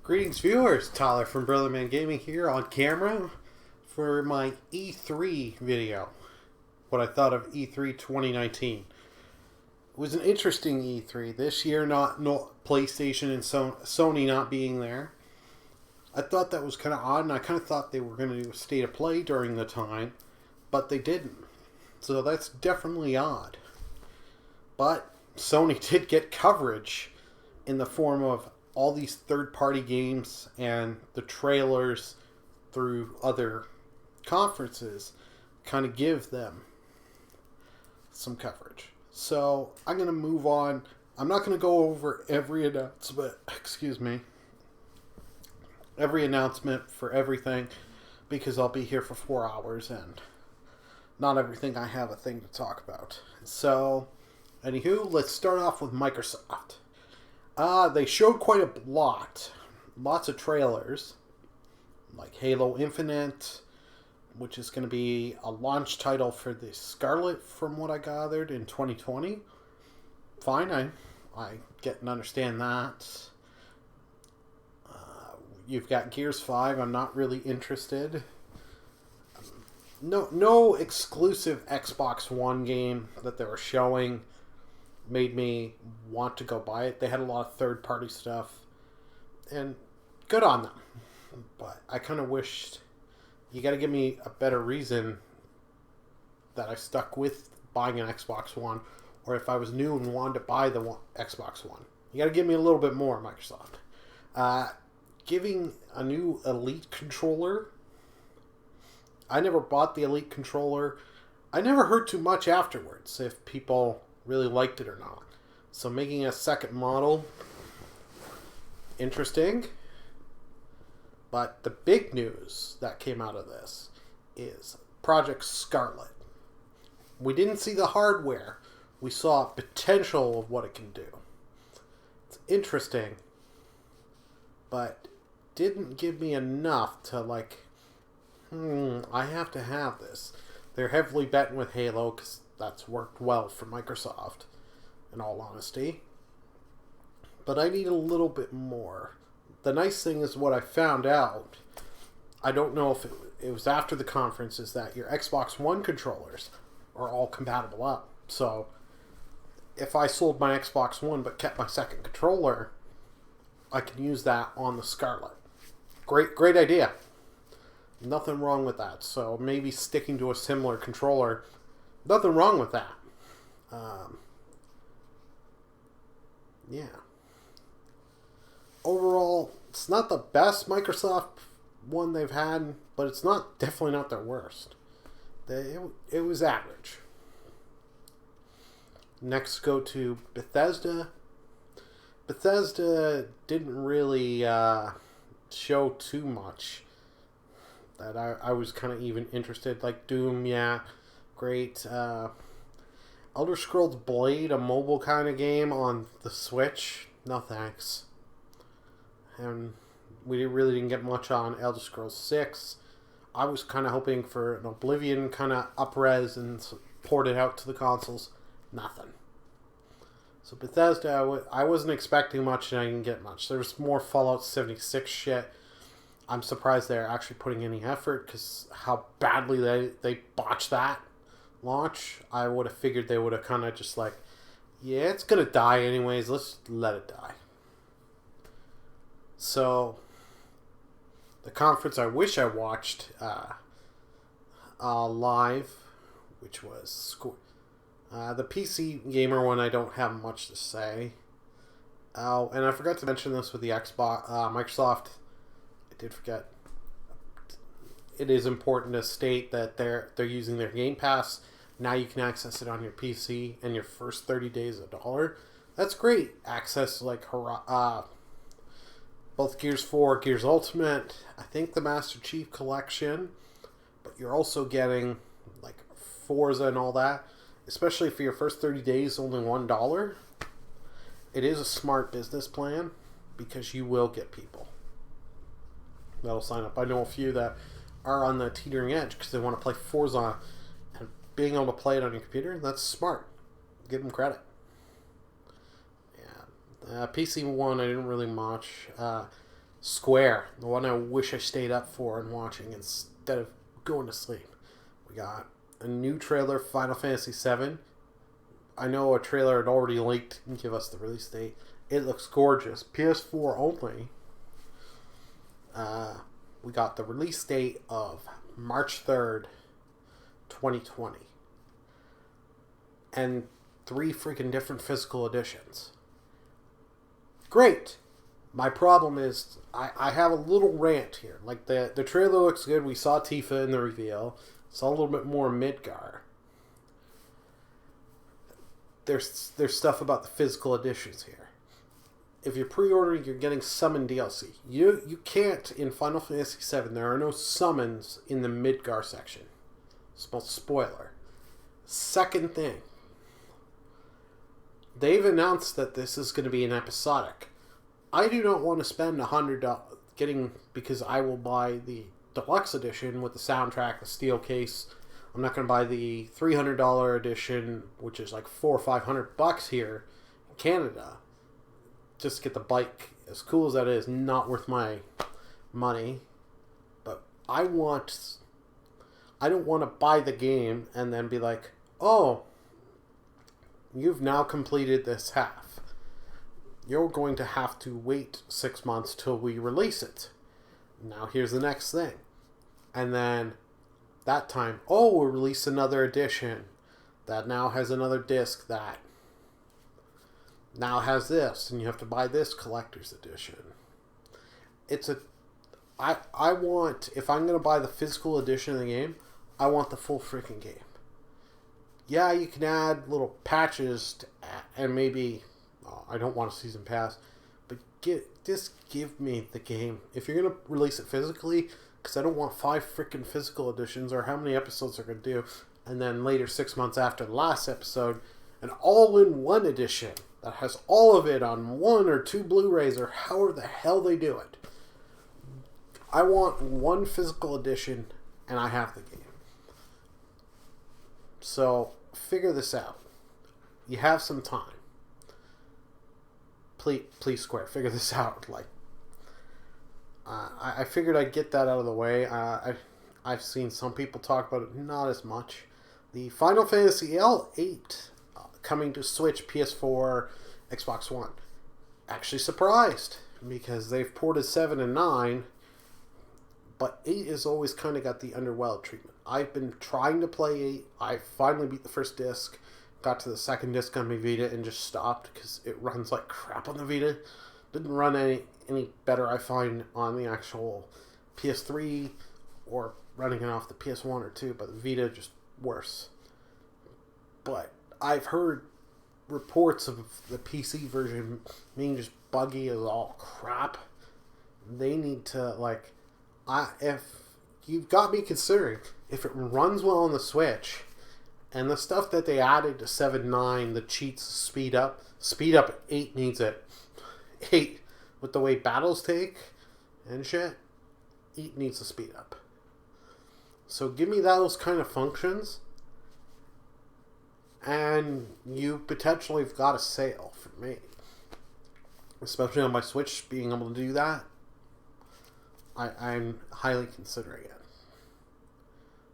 Greetings, viewers. Tyler from BurlyMan Gaming here on camera for my E3 video. What I thought of E3 2019. It was an interesting E3 this year. Not PlayStation and Sony not being there. I thought that was kind of odd, and I kind of thought they were going to do a state of play during the time, but they didn't. So that's definitely odd. But Sony did get coverage in the form of all these third-party games and the trailers through other conferences kind of give them some coverage. So I'm going to move on. I'm not going to go over every announcement, every announcement for everything, because I'll be here for 4 hours and not everything I have a thing to talk about. So, anywho, let's start off with Microsoft. They showed quite a lot. Lots of trailers. Like Halo Infinite, which is going to be a launch title for the Scarlet, from what I gathered, in 2020. Fine, I get and understand that. You've got Gears 5. I'm not really interested. No exclusive Xbox One game that they were showing made me want to go buy it. They had a lot of third-party stuff, and good on them. But I kind of wished you got to give me a better reason that I stuck with buying an Xbox One, or if I was new and wanted to buy the Xbox One. You got to give me a little bit more, Microsoft. Giving a new Elite controller. I never bought the Elite controller. I never heard too much afterwards if people really liked it or not. So making a second model, interesting. But the big news that came out of this is Project Scarlet. We didn't see the hardware. We saw potential of what it can do. It's interesting, but didn't give me enough to I have to have this. They're heavily betting with Halo because that's worked well for Microsoft, in all honesty. But I need a little bit more. The nice thing is what I found out, I don't know if it was after the conference, is that your Xbox One controllers are all compatible up. So if I sold my Xbox One but kept my second controller, I can use that on the Scarlet. Great idea. Nothing wrong with that. So maybe sticking to a similar controller, nothing wrong with that. Yeah. Overall, it's not the best Microsoft one they've had, but it's definitely not their worst. It was average. Next, go to Bethesda. Bethesda didn't really show too much that I was kind of even interested. Like Doom, yeah, great. Elder Scrolls Blade, a mobile kind of game on the Switch, no thanks. And we really didn't get much on Elder Scrolls 6. I was kind of hoping for an Oblivion kind of up-res and port it out to the consoles. Nothing. So Bethesda, I wasn't expecting much, and I didn't get much. There was more Fallout 76 shit. I'm surprised they're actually putting any effort, because how badly they botched that launch. I would have figured they would have kind of just yeah, it's going to die anyways. Let's let it die. So, the conference I wish I watched live, which was the PC Gamer one, I don't have much to say. Oh, and I forgot to mention this with the Xbox, Microsoft. I did forget. It is important to state that they're using their Game Pass. Now you can access it on your PC, and your first 30 days $1. That's great. Access both Gears 4, Gears Ultimate, I think the Master Chief Collection, but you're also getting Forza and all that. Especially for your first 30 days, only $1. It is a smart business plan, because you will get people that'll sign up. I know a few that are on the teetering edge because they want to play Forza, and being able to play it on your computer, that's smart. Give them credit. Yeah. PC one, I didn't really much. Square, the one I wish I stayed up for and watching instead of going to sleep. We got a new trailer, Final Fantasy VII. I know a trailer had already leaked and give us the release date. It looks gorgeous. PS4 only. We got the release date of March 3rd, 2020. And 3 freaking different physical editions. Great! My problem is, I have a little rant here. Like, the trailer looks good. We saw Tifa in the reveal. Saw a little bit more Midgar. There's stuff about the physical editions here. If you're pre-ordering, you're getting summon DLC. You can't, in Final Fantasy VII, there are no summons in the Midgar section. Spoiler. Second thing. They've announced that this is going to be an episodic. I do not want to spend $100 because I will buy the deluxe edition with the soundtrack, the steel case. I'm not going to buy the $300 edition, which is like $400 or $500 here in Canada. Just to get the bike. As cool as that is, not worth my money. But I don't want to buy the game and then be like, oh, you've now completed this half. You're going to have to wait 6 months till we release it. Now here's the next thing. And then that time, oh, we'll release another edition that now has another disc that now has this, and you have to buy this collector's edition. I want, if I'm going to buy the physical edition of the game, I want the full freaking game. Yeah, you can add little patches and maybe, I don't want a season pass, but just give me the game. If you're going to release it physically, because I don't want 5 freaking physical editions or how many episodes they're going to do, and then later 6 months after the last episode, an all-in-one edition that has all of it on 1 or 2 Blu-rays or however the hell they do it. I want one physical edition and I have the game. So, figure this out. You have some time. Please, Square, figure this out. Like, I figured I'd get that out of the way. I've seen some people talk about it, not as much. The Final Fantasy L8 coming to Switch, PS4, Xbox One. Actually surprised, because they've ported 7 and 9, but 8 has always kind of got the underwhelmed treatment. I've been trying to play 8. I finally beat the first disc, got to the second disc on my Vita, and just stopped because it runs like crap on the Vita. Didn't run any better, I find, on the actual PS3 or running it off the PS1 or 2, but the Vita just worse. But I've heard reports of the PC version being just buggy as all crap. They need to, like, if you've got me considering, if it runs well on the Switch, and the stuff that they added to 7.9, the cheats, speed up 8 needs it. 8, with the way battles take and shit, 8 needs to speed up. So give me those kind of functions, and you potentially have got a sale for me. Especially on my Switch, being able to do that, I'm highly considering it.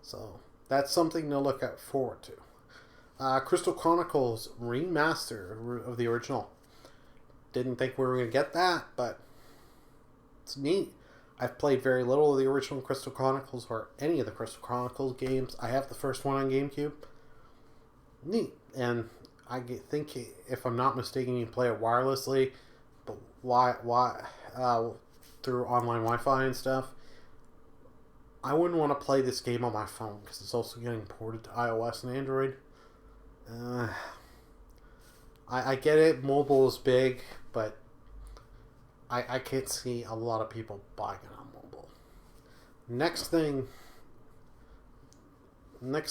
So, that's something to look out forward to. Crystal Chronicles remaster of the original. Didn't think we were going to get that, but it's neat. I've played very little of the original Crystal Chronicles or any of the Crystal Chronicles games. I have the first one on GameCube. Neat. And I think, if I'm not mistaken, you can play it wirelessly, but through online Wi-Fi and stuff. I wouldn't want to play this game on my phone because it's also getting ported to iOS and Android. I get it, mobile is big, but I can't see a lot of people buying it on mobile. Next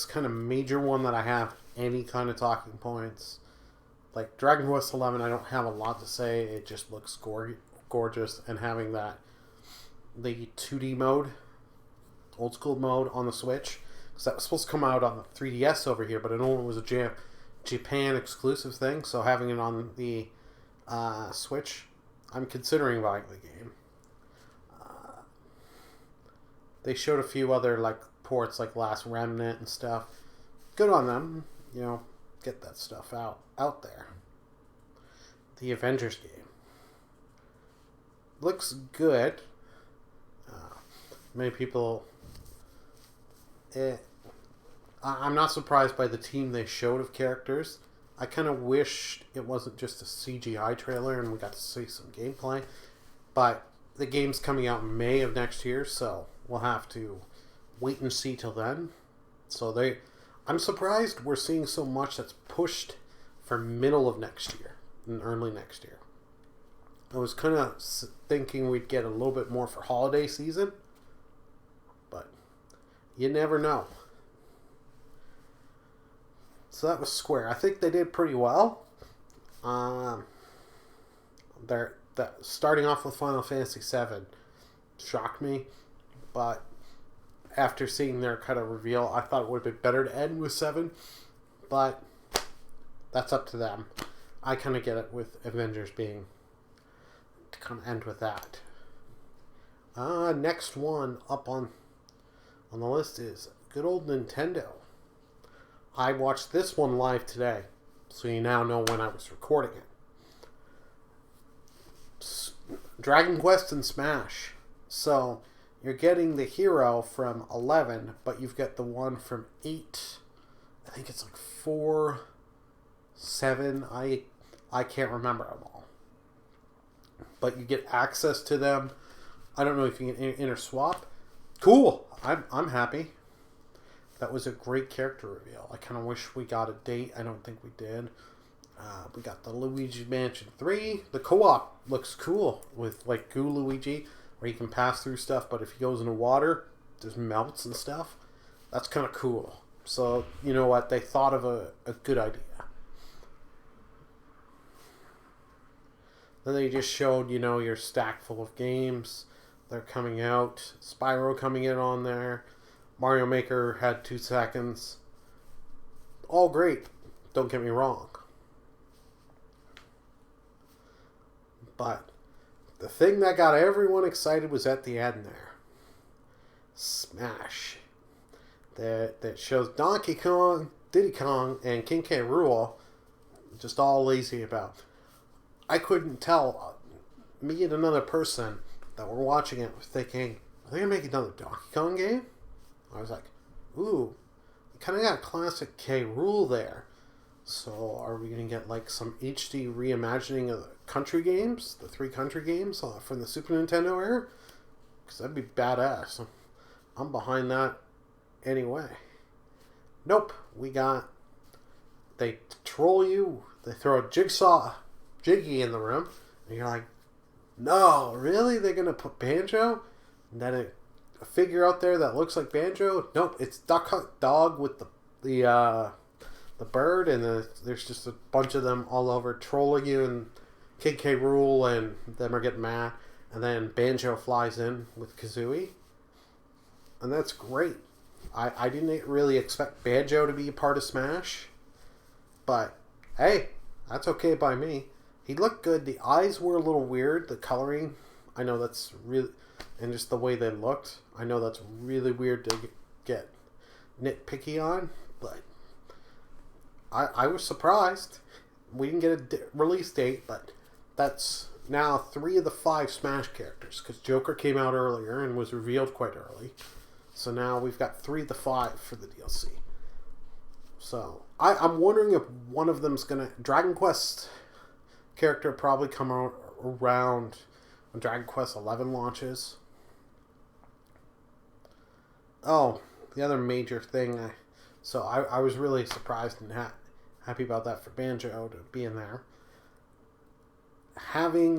kind of major one that I have any kind of talking points, like Dragon Quest 11, I don't have a lot to say. It just looks gorgeous, and having the 2D mode, old school mode on the Switch, because that was supposed to come out on the 3DS over here, but I know it was a Japan exclusive thing, so having it on the Switch, I'm considering buying the game. they showed a few other like ports like Last Remnant and stuff. Good on them, get that stuff out there. The Avengers game looks good. Many people. I'm not surprised by the team they showed of characters. I kind of wished it wasn't just a CGI trailer and we got to see some gameplay. But the game's coming out in May of next year, so we'll have to wait and see till then. I'm surprised we're seeing so much that's pushed for middle of next year and early next year. I was kind of thinking we'd get a little bit more for holiday season, but you never know. So that was Square. I think they did pretty well. They're starting off with Final Fantasy VII shocked me, but after seeing their kind of reveal, I thought it would have been better to end with 7, but that's up to them. I kind of get it with Avengers being to kind of end with that. Next one up on the list is good old Nintendo. I watched this one live today, so you now know when I was recording it. Dragon Quest and Smash. So, you're getting the hero from 11, but you've got the one from 8. I think it's like 4, 7. I can't remember them all. But you get access to them. I don't know if you can interswap. Cool. I'm happy. That was a great character reveal. I kind of wish we got a date. I don't think we did. We got the Luigi Mansion 3. The co-op looks cool with like Goo Luigi, where you can pass through stuff, but if he goes into water, it just melts and stuff. That's kind of cool. So, you know what? They thought of a good idea. Then they just showed, your stack full of games. They're coming out. Spyro coming in on there. Mario Maker had 2 seconds. All great. Don't get me wrong. But the thing that got everyone excited was at the end there. Smash. That shows Donkey Kong, Diddy Kong, and King K. Rool just all lazy about. I couldn't tell. Me and another person that were watching it were thinking, are they going to make another Donkey Kong game? I was like, ooh, you kind of got a classic K. Rool there. So are we going to get like some HD reimagining of the country games? The 3 country games from the Super Nintendo era? Because that'd be badass. I'm behind that anyway. Nope. They troll you. They throw a Jiggy in the room. And you're like, no, really? They're going to put Banjo? And then a figure out there that looks like Banjo? Nope, it's Duck Hunt Dog with the bird, and there's just a bunch of them all over trolling you, and Kid K. Rool and them are getting mad, and then Banjo flies in with Kazooie, and that's great. I didn't really expect Banjo to be a part of Smash, but hey, that's okay by me. He looked good. The eyes were a little weird, the coloring. I know that's really, and just the way they looked, I know that's really weird to get nitpicky on, but I was surprised. We didn't get a release date, but that's now 3 of the 5 Smash characters, because Joker came out earlier and was revealed quite early. So now we've got 3 of the 5 for the DLC. So I'm wondering if one of them's going to... Dragon Quest character probably come around when Dragon Quest 11 launches. Oh, the other major thing... So I was really surprised and happy about that for Banjo to be in there. Having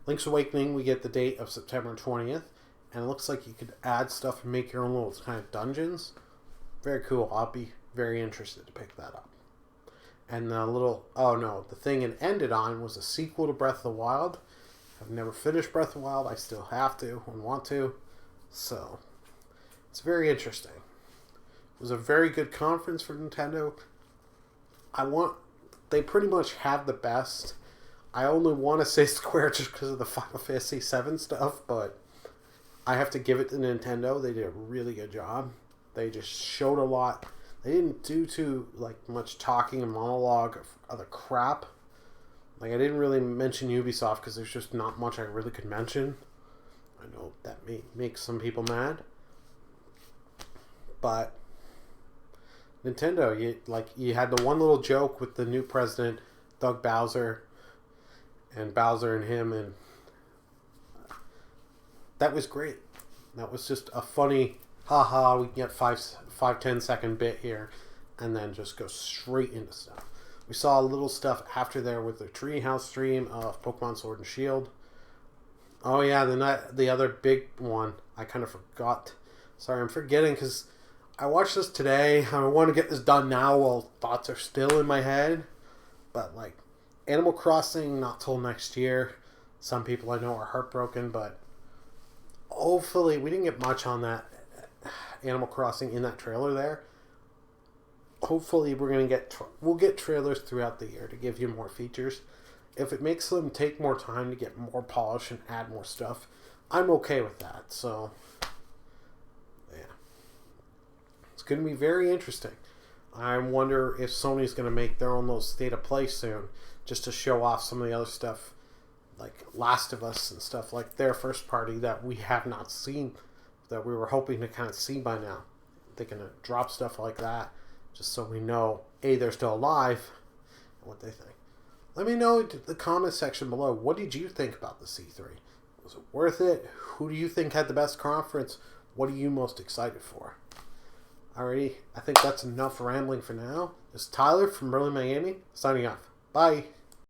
Link's Awakening, we get the date of September 20th. And it looks like you could add stuff and make your own little kind of dungeons. Very cool. I'll be very interested to pick that up. And the thing it ended on was a sequel to Breath of the Wild. I've never finished Breath of the Wild. I still have to and want to. So, it's very interesting. It was a very good conference for Nintendo. They pretty much have the best. I only want to say Square just because of the Final Fantasy VII stuff, but I have to give it to Nintendo. They did a really good job. They just showed a lot. They didn't do too much talking and monologue of other crap. I didn't really mention Ubisoft because there's just not much I really could mention. I know that may make some people mad, but Nintendo, you had the one little joke with the new president, Doug Bowser, and Bowser and him, and that was great. That was just a funny, haha, we can get 5-10 second bit here, and then just go straight into stuff. We saw a little stuff after there with the Treehouse stream of Pokemon Sword and Shield. Oh yeah, the other big one, I kind of forgot. Sorry, I'm forgetting because I watched this today. I want to get this done now while thoughts are still in my head. But Animal Crossing, not till next year. Some people I know are heartbroken, but hopefully we didn't get much on that Animal Crossing in that trailer there. Hopefully we'll get trailers throughout the year to give you more features. If it makes them take more time to get more polish and add more stuff, I'm okay with that. So yeah, it's going to be very interesting. I wonder if Sony's going to make their own little state of play soon, just to show off some of the other stuff, like Last of Us and stuff, like their first party that we have not seen, that we were hoping to kind of see by now. They're going to drop stuff like that, just so we know, A, they're still alive, and what they think. Let me know in the comment section below, what did you think about the C3? Was it worth it? Who do you think had the best conference? What are you most excited for? Alrighty, I think that's enough rambling for now. This is Tyler from Burly Miami, signing off. Bye.